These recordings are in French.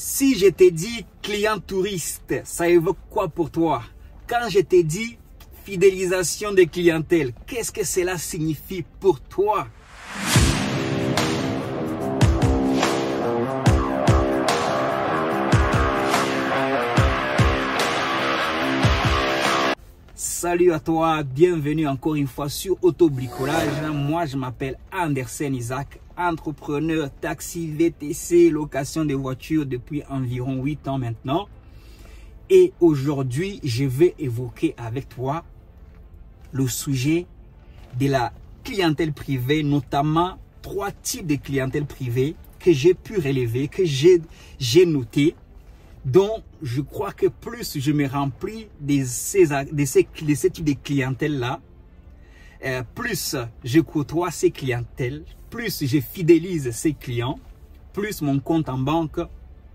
Si je t'ai dit client touriste, ça évoque quoi pour toi? Quand je t'ai dit fidélisation de clientèle, qu'est-ce que cela signifie pour toi? Salut à toi, bienvenue encore une fois sur Autobricolage. Moi, je m'appelle Andersen Isaac, entrepreneur taxi, VTC, location de voitures depuis environ 8 ans maintenant. Et aujourd'hui, je vais évoquer avec toi le sujet de la clientèle privée, notamment 3 types de clientèle privée que j'ai pu relever, que j'ai noté, dont je crois que plus je me remplis de ces types de clientèle-là, plus je côtoie ces clientèles, plus je fidélise ces clients, plus mon compte en banque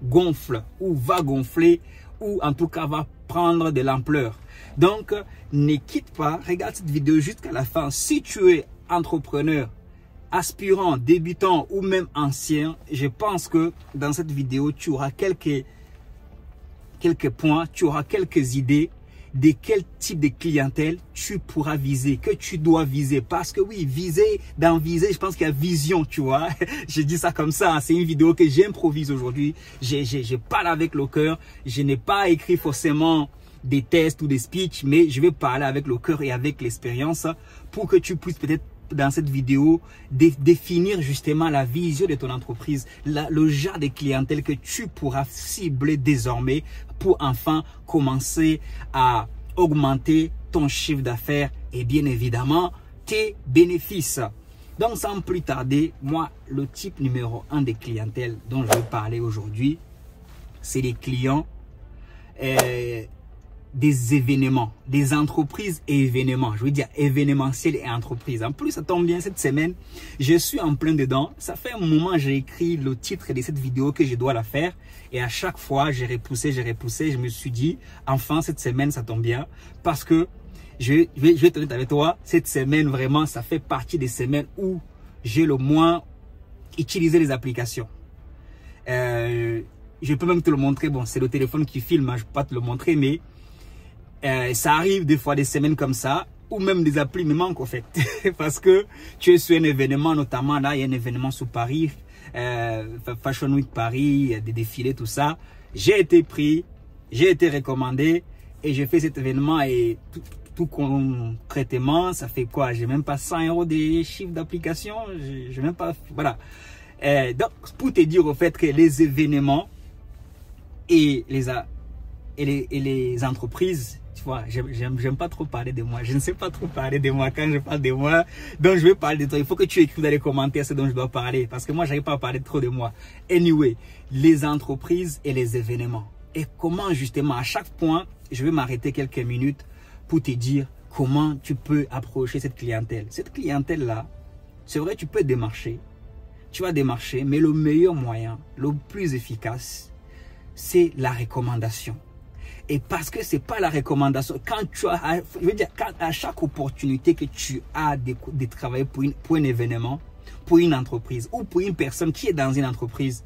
gonfle ou va gonfler ou en tout cas va prendre de l'ampleur. Donc, ne quitte pas, regarde cette vidéo jusqu'à la fin. Si tu es entrepreneur, aspirant, débutant ou même ancien, je pense que dans cette vidéo, tu auras quelques points, tu auras quelques idées de quel type de clientèle tu pourras viser, que tu dois viser. Parce que oui, viser, je pense qu'il y a vision, tu vois. Je dis ça comme ça, hein. C'est une vidéo que j'improvise aujourd'hui. Je parle avec le cœur. Je n'ai pas écrit forcément des tests ou des speeches, mais je vais parler avec le cœur et avec l'expérience pour que tu puisses peut-être dans cette vidéo définir justement la vision de ton entreprise, le genre de clientèle que tu pourras cibler désormais pour enfin commencer à augmenter ton chiffre d'affaires et bien évidemment tes bénéfices. Donc sans plus tarder, moi le type numéro 1 des clientèles dont je vais parler aujourd'hui, c'est les clients des événements, des entreprises et événements. Je veux dire événementiel et entreprise. En plus, ça tombe bien cette semaine, je suis en plein dedans. Ça fait un moment que j'ai écrit le titre de cette vidéo que je dois la faire. Et à chaque fois, j'ai repoussé. Je me suis dit, enfin, cette semaine, ça tombe bien. Parce que, je vais te dire avec toi, cette semaine, vraiment, ça fait partie des semaines où j'ai le moins utilisé les applications. Je peux même te le montrer. Bon, c'est le téléphone qui filme, hein, je ne peux pas te le montrer, mais ça arrive des fois des semaines comme ça, ou même des applis me manquent en fait. Parce que tu es sur un événement, notamment là, il y a un événement sur Paris, Fashion Week Paris, des défilés, tout ça. J'ai été pris, j'ai été recommandé et j'ai fait cet événement et tout concrètement, ça fait quoi? J'ai même pas 100 € de chiffre d'application, j'ai même pas, voilà. Donc, pour te dire au fait que les événements et les entreprises, tu vois, j'aime pas trop parler de moi. Je ne sais pas trop parler de moi quand je parle de moi. Donc, je vais parler de toi. Il faut que tu écrives dans les commentaires ce dont je dois parler. Parce que moi, j'arrive pas à parler trop de moi. Anyway, les entreprises et les événements. Et comment, justement, à chaque point, je vais m'arrêter quelques minutes pour te dire comment tu peux approcher cette clientèle. Cette clientèle-là, c'est vrai, tu peux démarcher. Tu vas démarcher, mais le meilleur moyen, le plus efficace, c'est la recommandation. Et parce que c'est pas la recommandation, quand tu as, je veux dire, quand à chaque opportunité que tu as de travailler pour un événement, pour une entreprise ou pour une personne qui est dans une entreprise,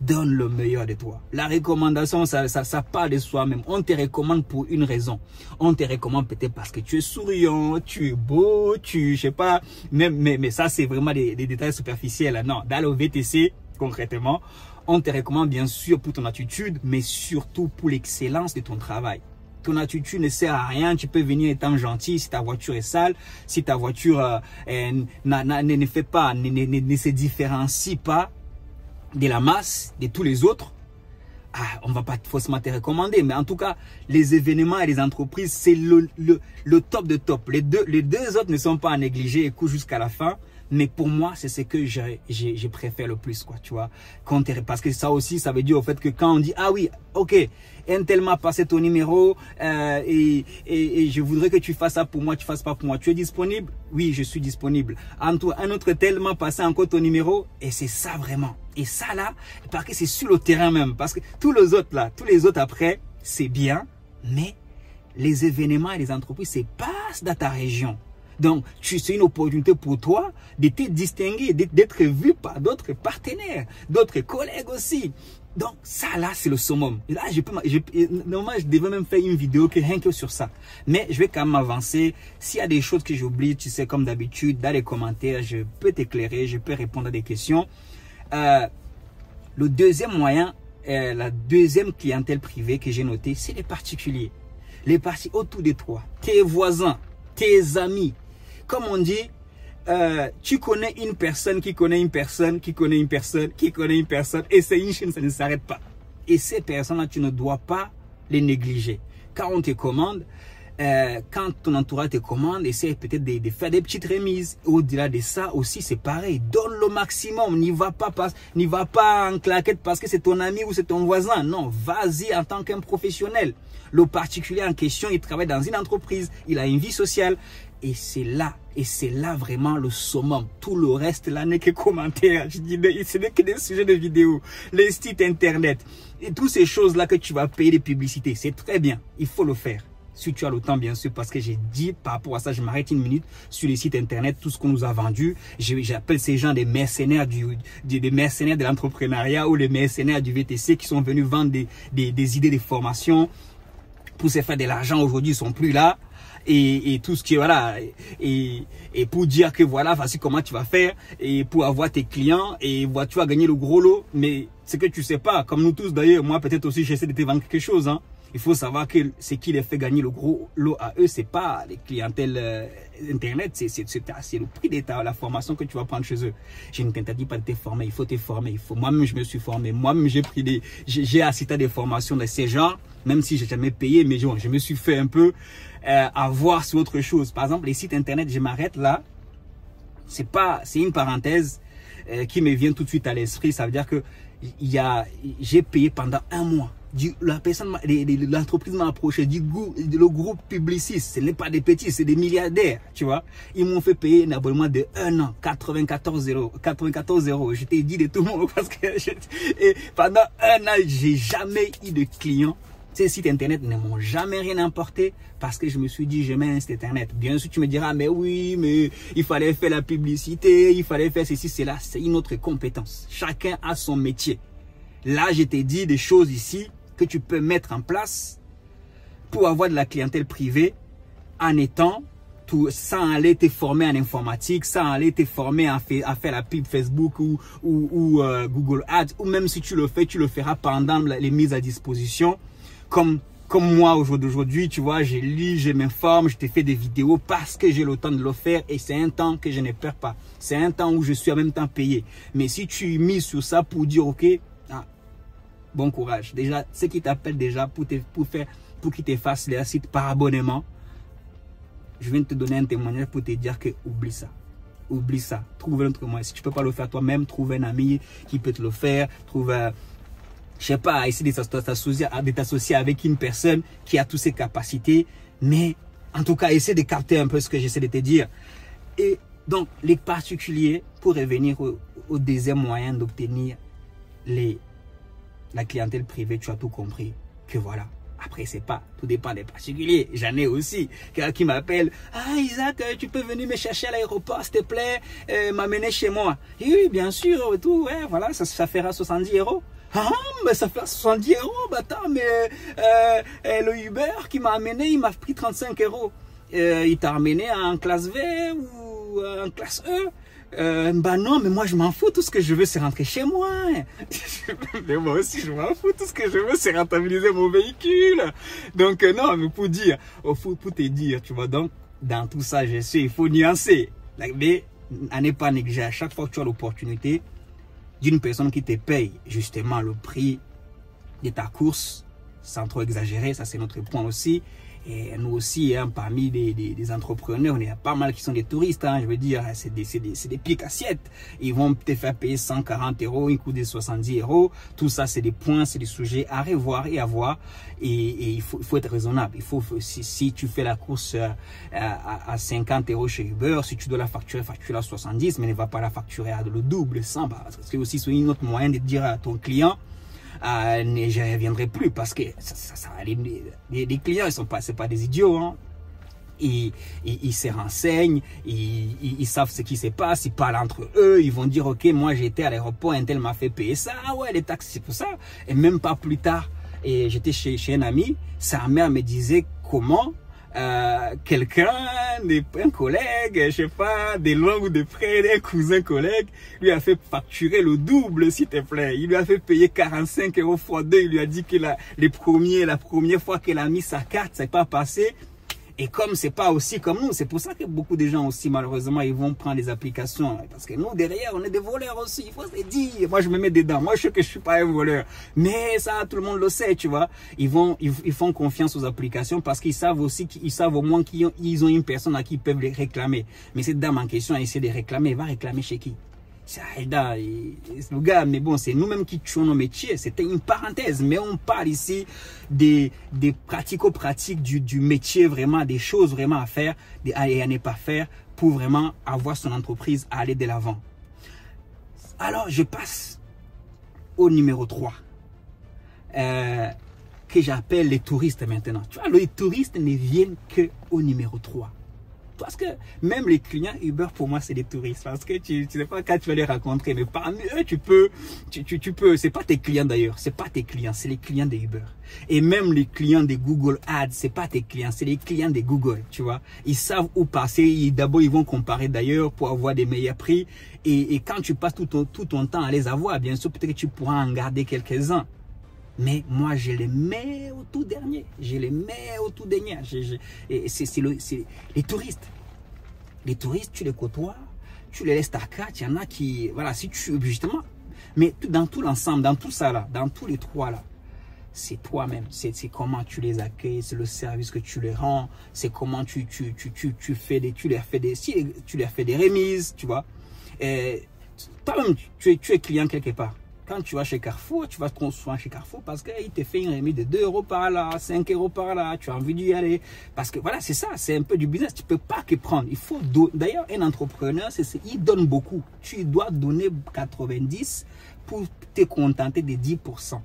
donne le meilleur de toi. La recommandation, ça part de soi-même. On te recommande pour une raison. On te recommande peut-être parce que tu es souriant, tu es beau, je sais pas, mais ça c'est vraiment des détails superficiels. Non, dans le VTC, concrètement, on te recommande bien sûr pour ton attitude, mais surtout pour l'excellence de ton travail. Ton attitude ne sert à rien, tu peux venir étant gentil si ta voiture est sale, si ta voiture ne se différencie pas de la masse, de tous les autres. Ah, on va pas forcément te recommander, mais en tout cas, les événements et les entreprises, c'est le top de top. Les deux autres ne sont pas à négliger, écoute jusqu'à la fin. Mais pour moi, c'est ce que je préfère le plus, quoi, tu vois. Parce que ça aussi, ça veut dire au fait que quand on dit, ah oui, ok, un tel m'a passé ton numéro et je voudrais que tu fasses ça pour moi, tu fasses pas pour moi. Tu es disponible? Oui, je suis disponible. Un autre tel m'a passé encore ton numéro et c'est ça vraiment. Et ça là, parce que c'est sur le terrain même. Parce que tous les autres après, c'est bien, mais les événements et les entreprises, c'est pas dans ta région. Donc, c'est une opportunité pour toi de te distinguer, d'être vu par d'autres partenaires, d'autres collègues aussi. Donc, ça là, c'est le summum. Et là, normalement, je devais même faire une vidéo rien que sur ça. Mais je vais quand même avancer. S'il y a des choses que j'oublie, tu sais, comme d'habitude, dans les commentaires, je peux t'éclairer, je peux répondre à des questions. Le deuxième moyen, la deuxième clientèle privée que j'ai notée, c'est les particuliers. Les parties autour de toi, tes voisins, tes amis. Comme on dit, tu connais une personne qui connaît une personne, qui connaît une personne, qui connaît une personne, et c'est une chaîne, ça ne s'arrête pas. Et ces personnes-là, tu ne dois pas les négliger. Quand on te commande, quand ton entourage te commande, essaie peut-être de faire des petites remises. Au-delà de ça aussi, c'est pareil. Donne le maximum. N'y va pas en claquette parce que c'est ton ami ou c'est ton voisin. Non, vas-y en tant qu'un professionnel. Le particulier en question, il travaille dans une entreprise. Il a une vie sociale. Et c'est là vraiment le summum. Tout le reste là n'est que commentaires. Je dis, ce n'est que des sujets de vidéos, les sites internet et toutes ces choses là que tu vas payer des publicités. C'est très bien, il faut le faire. Si tu as le temps, bien sûr, parce que j'ai dit par rapport à ça, je m'arrête une minute sur les sites internet, tout ce qu'on nous a vendu. J'appelle ces gens des mercenaires des mercenaires de l'entrepreneuriat ou les mercenaires du VTC qui sont venus vendre des idées de formation pour se faire de l'argent. Aujourd'hui, ils sont plus là. Et tout ce qui est voilà, et pour dire que voilà, voici comment tu vas faire et pour avoir tes clients et tu vas gagner le gros lot. Mais ce que tu sais pas, comme nous tous d'ailleurs, moi peut-être aussi j'essaie de te vendre quelque chose, hein. Il faut savoir que ce qui les fait gagner le gros lot à eux, c'est pas les clientèles internet, c'est le prix de la formation que tu vas prendre chez eux. Je ne t'interdis pas de te former, il faut te former. Moi-même, je me suis formé. Moi-même, j'ai assisté à des formations de ces genres, même si j'ai jamais payé, mais je me suis fait un peu avoir sur autre chose. Par exemple, les sites internet, je m'arrête là. C'est une parenthèse qui me vient tout de suite à l'esprit. Ça veut dire que j'ai payé pendant un mois. L'entreprise m'a approché, le groupe Publicis, ce n'est pas des petits, c'est des milliardaires, tu vois. Ils m'ont fait payer un abonnement de 1 an, 94 euros. Je t'ai dit de tout le monde parce que et pendant un an, j'ai jamais eu de clients. Ces sites internet ne m'ont jamais rien apporté parce que je me suis dit, je mets un site internet. Bien sûr, tu me diras, mais oui, mais il fallait faire la publicité, il fallait faire ceci, cela. C'est une autre compétence. Chacun a son métier. Là, je t'ai dit des choses ici que tu peux mettre en place pour avoir de la clientèle privée en étant sans aller te former en informatique, sans aller te former à faire la pub Facebook ou Google Ads, ou même si tu le fais, tu le feras pendant les mises à disposition. Comme moi aujourd'hui, tu vois, je lis, je m'informe, je te fais des vidéos parce que j'ai le temps de le faire et c'est un temps que je ne perds pas. C'est un temps où je suis en même temps payé. Mais si tu mises sur ça pour dire, ok, bon courage. Déjà, ceux qui t'appellent déjà pour qu'ils te fassent les sites par abonnement, je viens de te donner un témoignage pour te dire que oublie ça. Oublie ça. Trouve un autre moyen. Si tu ne peux pas le faire toi-même, trouve un ami qui peut te le faire. Trouve, je sais pas, essayer de t'associer avec une personne qui a toutes ses capacités. Mais en tout cas, essaie de capter un peu ce que j'essaie de te dire. Et donc, les particuliers, pour revenir au deuxième moyen d'obtenir la clientèle privée, tu as tout compris. Que voilà. Après, c'est pas, tout dépend des particuliers. J'en ai aussi. Quelqu'un qui m'appelle. Ah, Isaac, tu peux venir me chercher à l'aéroport, s'il te plaît, m'amener chez moi. Et oui, bien sûr, et tout, ouais, voilà, ça fera 70 euros. Ah, mais ça fait 70 euros, bah attends, mais le Uber qui m'a amené, il m'a pris 35 euros. Il t'a amené en classe V ou en classe E? Bah non, mais moi je m'en fous, tout ce que je veux c'est rentrer chez moi. Mais moi aussi je m'en fous, tout ce que je veux c'est rentabiliser mon véhicule. Donc non, mais pour te dire, tu vois, donc dans tout ça je sais, il faut nuancer. Mais à ne pas négliger, à chaque fois que tu as l'opportunité d'une personne qui te paye justement le prix de ta course, sans trop exagérer, ça c'est notre point aussi. Et nous aussi, hein, parmi des entrepreneurs, on est pas mal qui sont des touristes, hein, je veux dire, c'est des piques assiettes. Ils vont te faire payer 140 euros, un coup de 70 euros. Tout ça, c'est des points, c'est des sujets à revoir et à voir. Et il faut être raisonnable. Il faut, si tu fais la course à 50 euros chez Uber, si tu dois la facturer, facture à 70, mais ne va pas la facturer à le double, 100. Parce que aussi, c'est une autre moyen de dire à ton client, je ne reviendrai plus parce que les clients, c'est pas des idiots, hein. ils se renseignent, ils savent ce qui se passe, ils parlent entre eux, ils vont dire ok, moi j'étais à l'aéroport, un tel m'a fait payer ça, ah ouais, les taxes c'est pour ça. Et même pas plus tard, et j'étais chez un ami, sa mère me disait comment quelqu'un, un collègue, je sais pas, de loin ou de près, un cousin collègue, lui a fait facturer le double, s'il te plaît. Il lui a fait payer 45 € fois 2. Il lui a dit que la première fois qu'elle a mis sa carte, ça n'est pas passé. Et comme c'est pas aussi comme nous, c'est pour ça que beaucoup de gens aussi, malheureusement, ils vont prendre les applications. Parce que nous, derrière, on est des voleurs aussi. Il faut se dire. Moi, je me mets dedans. Moi, je sais que je suis pas un voleur. Mais ça, tout le monde le sait, tu vois. Ils font confiance aux applications parce qu'ils savent aussi, qu'ils savent au moins qu'ils ont une personne à qui ils peuvent les réclamer. Mais cette dame en question a essayé de réclamer. Elle va réclamer chez qui? C'est Aïda, le gars, mais bon, c'est nous-mêmes qui tuons nos métiers. C'était une parenthèse, mais on parle ici des pratico-pratiques du métier, vraiment, des choses vraiment à faire et à ne pas faire pour vraiment avoir son entreprise à aller de l'avant. Alors, je passe au numéro 3, que j'appelle les touristes maintenant. Tu vois, les touristes ne viennent qu'au numéro 3. Parce que même les clients Uber, pour moi, c'est des touristes. Parce que tu sais pas quand tu vas les rencontrer. Mais parmi eux, tu peux, c'est pas tes clients d'ailleurs. C'est pas tes clients, c'est les clients de Uber. Et même les clients de Google Ads, c'est pas tes clients, c'est les clients de Google, tu vois. Ils savent où passer. D'abord, ils vont comparer d'ailleurs pour avoir des meilleurs prix. Et quand tu passes tout ton temps à les avoir, bien sûr, peut-être que tu pourras en garder quelques-uns. Mais moi, je les mets au tout dernier. Je les mets au tout dernier. C'est les touristes. Les touristes, tu les côtoies, tu les laisses ta carte. Il y en a qui, voilà, si tu, justement, mais dans tout l'ensemble, dans tout ça là, dans tous les trois là, c'est toi-même. C'est comment tu les accueilles, c'est le service que tu les rends, c'est comment tu leur fais des remises, tu vois. Toi-même, tu es client quelque part. Quand tu vas chez Carrefour, tu vas te construire chez Carrefour parce qu'il te fait une remise de 2 € par là, 5 € par là, tu as envie d'y aller. Parce que voilà, c'est ça, c'est un peu du business. Tu ne peux pas que prendre. Il faut d'ailleurs, un entrepreneur, il donne beaucoup. Tu dois donner 90 pour te contenter de 10%.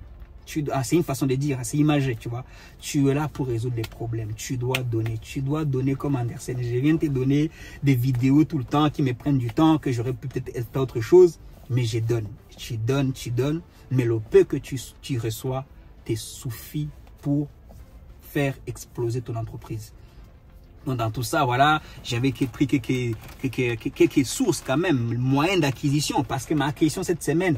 C'est une façon de dire, c'est imagé, tu vois. Tu es là pour résoudre les problèmes. Tu dois donner comme Andersen. Je viens te donner des vidéos tout le temps qui me prennent du temps, que j'aurais pu peut-être faire autre chose, mais je donne. Tu donnes, mais le peu que tu reçois te suffit pour faire exploser ton entreprise. Donc dans tout ça, voilà, j'avais pris quelques sources quand même, moyens d'acquisition, parce que ma acquisition cette semaine,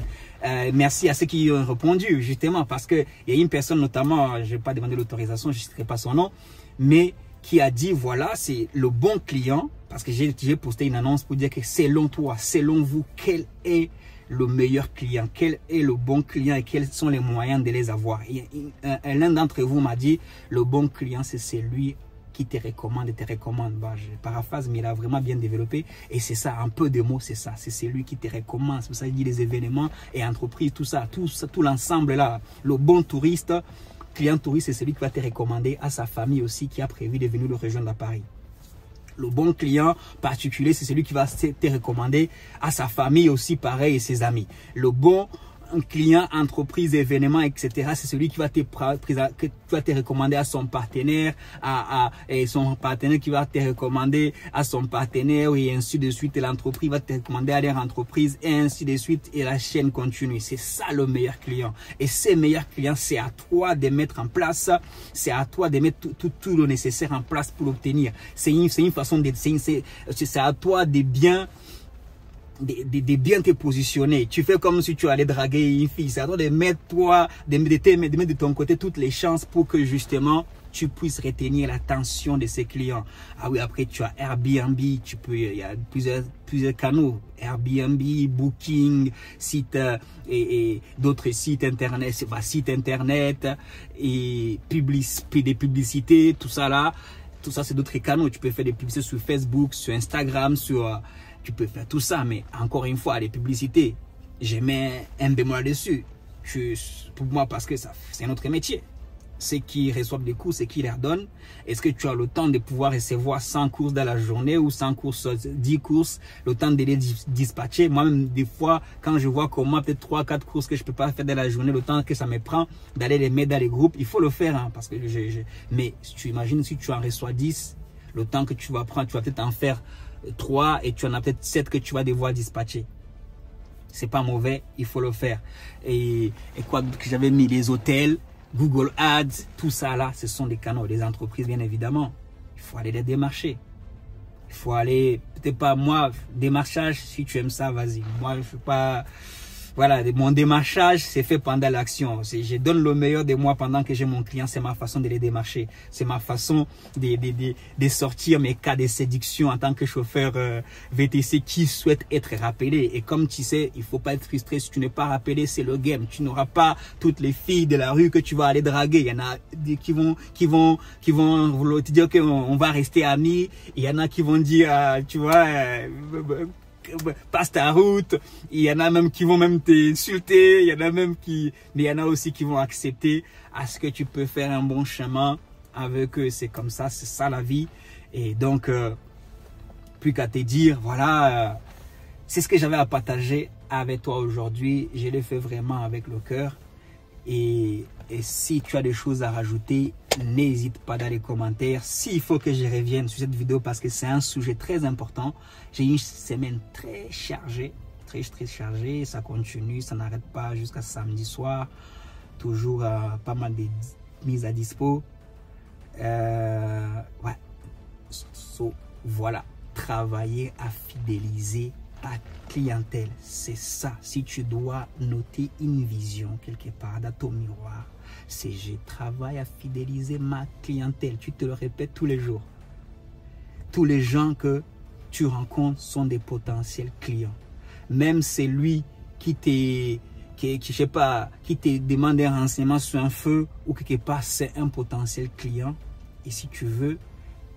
merci à ceux qui ont répondu, justement, parce qu'il y a une personne notamment, je ne vais pas demander l'autorisation, je ne citerai pas son nom, mais qui a dit, voilà, c'est le bon client, parce que j'ai posté une annonce pour dire que selon toi, selon vous, quel est le meilleur client, quel est le bon client et quels sont les moyens de les avoir. L'un d'entre vous m'a dit, le bon client, c'est celui qui te recommande et te recommande. Bah, je paraphrase, mais il a vraiment bien développé. Et c'est ça, un peu de mots, c'est ça. C'est celui qui te recommande. C'est pour ça qu'il dit les événements et entreprises, tout ça, tout l'ensemble là. Le bon touriste, client touriste, c'est celui qui va te recommander à sa famille aussi qui a prévu de venir le rejoindre à Paris. Le bon client particulier, c'est celui qui va te recommander à sa famille aussi, pareil, et ses amis. Le bon client, entreprise, événement, etc., c'est celui qui va te recommander à son partenaire, et son partenaire qui va te recommander à son partenaire, et ainsi de suite. Et l'entreprise va te recommander à leur entreprise, et ainsi de suite. Et la chaîne continue. C'est ça le meilleur client. Et ces meilleurs clients, c'est à toi de mettre en place, c'est à toi de mettre tout le nécessaire en place pour l'obtenir. C'est une façon de, c'est à toi de bien te positionner. Tu fais comme si tu allais draguer une fille. C'est à toi de mettre de ton côté toutes les chances pour que justement tu puisses retenir l'attention de ses clients. Ah oui, après tu as Airbnb, il y a plusieurs canaux, Airbnb, Booking, site et d'autres sites internet, et des publicités, tout ça là. Tout ça c'est d'autres canaux. Tu peux faire des publicités sur Facebook, sur Instagram, tu peux faire tout ça, mais encore une fois, les publicités, je mets un bémol dessus. Pour moi, parce que c'est un autre métier. Ceux qui reçoivent des courses et qui les redonnent, est-ce que tu as le temps de pouvoir recevoir 100 courses dans la journée ou 100 courses, 10 courses, le temps de les dispatcher? Moi-même, des fois, quand je vois comment peut-être 3-4 courses que je peux pas faire dans la journée, le temps que ça me prend d'aller les mettre dans les groupes, il faut le faire, hein, parce que mais tu imagines si tu en reçois 10, Le temps que tu vas prendre, tu vas peut-être en faire 3 et tu en as peut-être 7 que tu vas devoir dispatcher. C'est pas mauvais, il faut le faire. Et quoi que j'avais mis les hôtels, Google Ads, tout ça là, ce sont des canaux, des entreprises bien évidemment. Il faut aller les démarcher. Il faut aller, peut-être pas moi, démarchage, si tu aimes ça, vas-y. Moi, je ne suis pas... Voilà, mon démarchage, c'est fait pendant l'action. Je donne le meilleur de moi pendant que j'ai mon client. C'est ma façon de les démarcher. C'est ma façon de sortir mes cas de séduction en tant que chauffeur VTC qui souhaite être rappelé. Et comme tu sais, il faut pas être frustré. Si tu n'es pas rappelé, c'est le game. Tu n'auras pas toutes les filles de la rue que tu vas aller draguer. Il y en a qui vont te dire qu'on va rester amis. Il y en a qui vont dire, tu vois... passe ta route. Il y en a même qui vont même t'insulter. Il y en a même qui... Mais il y en a aussi qui vont accepter à ce que tu peux faire un bon chemin avec eux. C'est comme ça, c'est ça la vie. Et donc, plus qu'à te dire, voilà, c'est ce que j'avais à partager avec toi aujourd'hui. Je l'ai fait vraiment avec le cœur. Et si tu as des choses à rajouter, n'hésite pas dans les commentaires. S'il faut que je revienne sur cette vidéo parce que c'est un sujet très important. J'ai une semaine très chargée, très chargée. Ça continue, ça n'arrête pas jusqu'à samedi soir. Toujours pas mal de mises à dispo. Ouais. Voilà. Travailler à fidéliser ta clientèle, c'est ça. Si tu dois noter une vision quelque part dans ton miroir, c'est je travaille à fidéliser ma clientèle. Tu te le répètes tous les jours. Tous les gens que tu rencontres sont des potentiels clients. Même celui qui te demande un renseignement sur un feu ou quelque part, c'est un potentiel client. Et si tu veux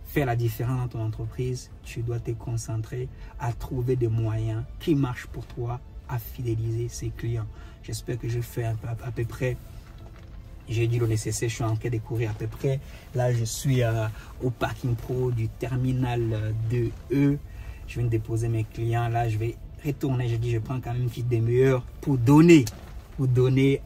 faire la différence dans ton entreprise, tu dois te concentrer à trouver des moyens qui marchent pour toi à fidéliser ses clients. J'espère que je fais à peu près, j'ai dit le nécessaire, je suis en train de courir à peu près. Là, je suis au parking pro du terminal 2E. Je viens de déposer mes clients. Là, je vais retourner. J'ai dit, je prends quand même une petite demi-heure pour donner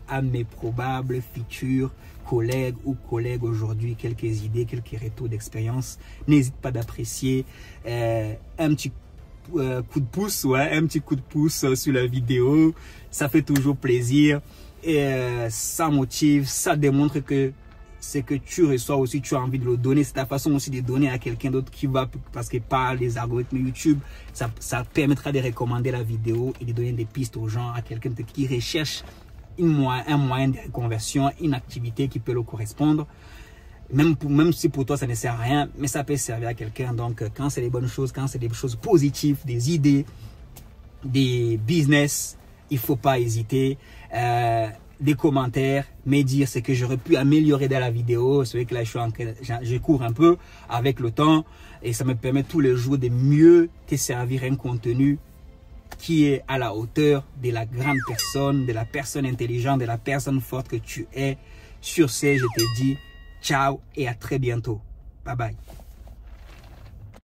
à mes probables futurs collègues ou collègues aujourd'hui quelques idées, quelques retours d'expérience. N'hésite pas d'apprécier un petit coup de pouce, ouais, un petit coup de pouce sur la vidéo. Ça fait toujours plaisir et ça motive, ça démontre que c'est que tu reçois aussi, tu as envie de le donner. C'est ta façon aussi de donner à quelqu'un d'autre qui va, parce que par les algorithmes YouTube, ça permettra de recommander la vidéo et de donner des pistes aux gens, à quelqu'un qui recherche un moyen de conversion, une activité qui peut le correspondre. Même si pour toi ça ne sert à rien, mais ça peut servir à quelqu'un. Donc quand c'est des bonnes choses, quand c'est des choses positives, des idées, des business, il faut pas hésiter. Des commentaires, me dire ce que j'aurais pu améliorer dans la vidéo. C'est vrai que là je cours un peu avec le temps et ça me permet tous les jours de mieux te servir un contenu qui est à la hauteur de la grande personne, de la personne intelligente, de la personne forte que tu es. Sur ce, je te dis ciao et à très bientôt. Bye bye.